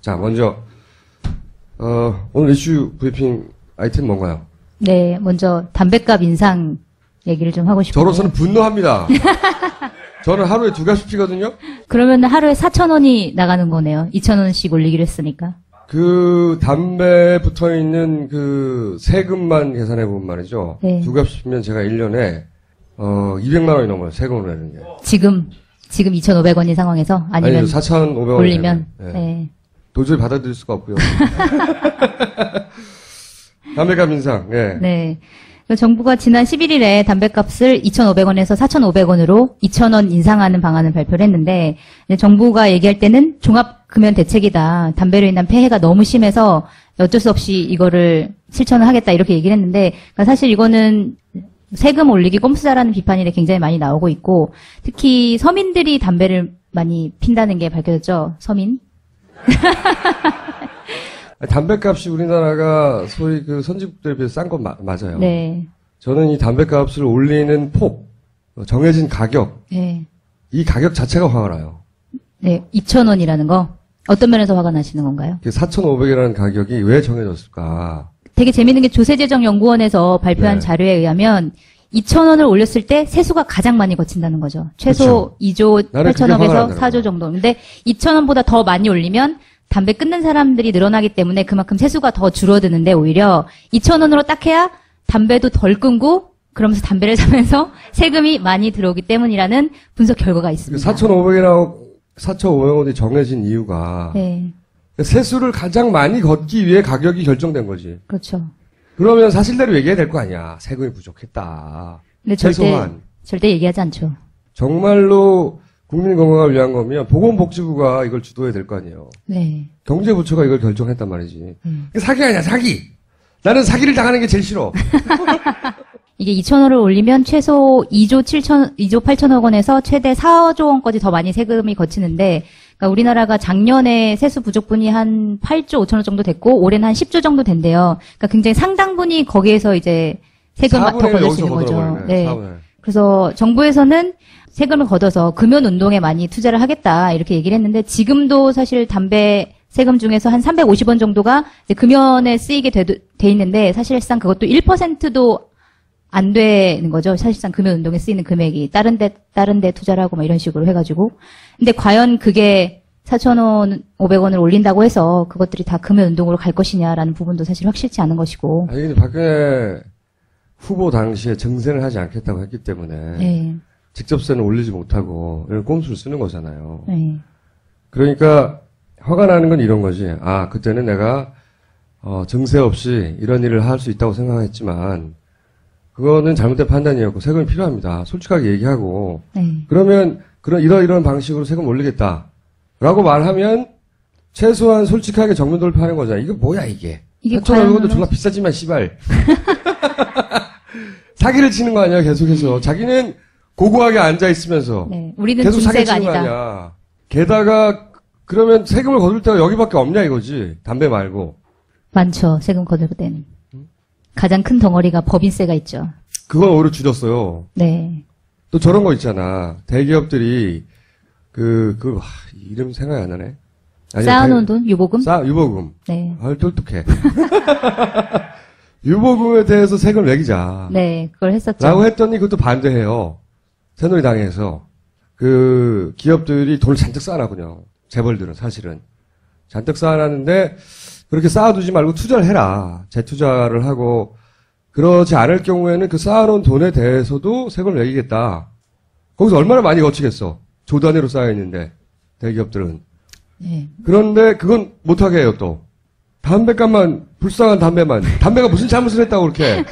자, 먼저, 오늘 이슈 브리핑 아이템 뭔가요? 네, 먼저 담뱃값 인상 얘기를 좀 하고 싶어요. 저로서는 분노합니다. 저는 하루에 2갑씩 피거든요? 그러면 하루에 4,000원이 나가는 거네요. 2,000원씩 올리기로 했으니까. 그 담배에 붙어 있는 그 세금만 계산해 보면 말이죠. 네. 2갑씩 피면 제가 1년에 200만 원이 넘어요. 세금으로 내는 게. 지금 2,500원인 상황에서 아니면 4,500원 올리면 네. 네. 도저히 받아들일 수가 없고요. 담배값 인상. 네. 네. 정부가 지난 11일에 담뱃값을 2,500원에서 4,500원으로 2,000원 인상하는 방안을 발표를 했는데 정부가 얘기할 때는 종합금연대책이다. 담배로 인한 폐해가 너무 심해서 어쩔 수 없이 이거를 실천을 하겠다 이렇게 얘기를 했는데 그러니까 사실 이거는 세금 올리기 꼼수다라는 비판이 굉장히 많이 나오고 있고 특히 서민들이 담배를 많이 핀다는 게 밝혀졌죠. 서민. 담배값이 우리나라가 소위 그 선진국들에 비해서 싼 건 맞아요. 네. 저는 이 담배값을 올리는 폭, 정해진 가격, 네. 이 가격 자체가 화가 나요. 네. 2,000원이라는 거 어떤 면에서 화가 나시는 건가요? 4,500이라는 가격이 왜 정해졌을까? 되게 재밌는 게 조세재정연구원에서 발표한 네. 자료에 의하면 2,000원을 올렸을 때 세수가 가장 많이 거친다는 거죠. 최소 그렇죠. 2조 나는 그게 화가 8천억에서 나더라고요. 4조 정도. 근데 2,000원보다 더 많이 올리면 담배 끊는 사람들이 늘어나기 때문에 그만큼 세수가 더 줄어드는데 오히려 2,000원으로 딱 해야 담배도 덜 끊고 그러면서 담배를 사면서 세금이 많이 들어오기 때문이라는 분석 결과가 있습니다. 4,500원이 정해진 이유가 네. 세수를 가장 많이 걷기 위해 가격이 결정된 거지. 그렇죠. 그러면 사실대로 얘기해야 될 거 아니야. 세금이 부족했다. 근데 최소한. 절대 얘기하지 않죠. 정말로 국민 건강을 위한 거면 보건복지부가 이걸 주도해야 될 거 아니에요. 네. 경제부처가 이걸 결정했단 말이지. 이게 사기 아니야, 사기! 나는 사기를 당하는 게 제일 싫어. 이게 2,000원을 올리면 최소 2조 8천억 원에서 최대 4조 원까지 더 많이 세금이 거치는데, 그러니까 우리나라가 작년에 세수 부족분이 한 8조 5천억 정도 됐고, 올해는 한 10조 정도 된대요. 그러니까 굉장히 상당분이 거기에서 이제 세금 더 걸릴 수 있는 거죠. 네. 그래서 정부에서는 세금을 걷어서 금연운동에 많이 투자를 하겠다, 이렇게 얘기를 했는데, 지금도 사실 담배 세금 중에서 한 350원 정도가 이제 금연에 쓰이게 돼 있는데, 사실상 그것도 1%도 안 되는 거죠. 사실상 금연운동에 쓰이는 금액이. 다른 데 투자를 하고 막 이런 식으로 해가지고. 근데 과연 그게 4,000원, 500원을 올린다고 해서 그것들이 다 금연운동으로 갈 것이냐라는 부분도 사실 확실치 않은 것이고. 아니, 근데 박근혜 후보 당시에 증세를 하지 않겠다고 했기 때문에. 네. 직접세는 올리지 못하고 이런 꼼수를 쓰는 거잖아요. 네. 그러니까 화가 나는 건 이런 거지. 아, 그때는 내가 증세 없이 이런 일을 할 수 있다고 생각했지만 그거는 잘못된 판단이었고 세금이 필요합니다. 솔직하게 얘기하고 네. 그러면 이런 방식으로 세금 올리겠다라고 말하면 최소한 솔직하게 정면 돌파하는 거잖아. 이거 뭐야 이게? 4,500원도 졸라 비싸지만 씨발. 사기를 치는 거 아니야 계속해서. 자기는 고고하게 앉아있으면서. 네. 우리는 계속 중세가 사기치는 거 아니다. 아니야. 게다가, 그러면 세금을 거둘 때가 여기밖에 없냐 이거지. 담배 말고. 많죠. 세금 거둘 때는. 가장 큰 덩어리가 법인세가 있죠. 그건 오히려 줄였어요. 네. 또 저런 거 있잖아. 대기업들이, 이름 생각이 안 나네. 쌓아놓은 돈? 유보금? 유보금. 네. 똑똑해. 유보금에 대해서 세금을 매기자. 네. 그걸 했었죠. 라고 했더니 그것도 반대해요. 새누리당에서. 기업들이 돈을 잔뜩 쌓아놨군요. 재벌들은 사실은. 잔뜩 쌓아놨는데, 그렇게 쌓아두지 말고 투자를 해라. 재투자를 하고, 그러지 않을 경우에는 그 쌓아놓은 돈에 대해서도 세금을 매기겠다. 거기서 얼마나 많이 거치겠어. 조 단위로 쌓여있는데, 대기업들은. 네. 그런데 그건 못하게 해요, 또. 담배값만, 불쌍한 담배만. 담배가 무슨 잘못을 했다고 그렇게.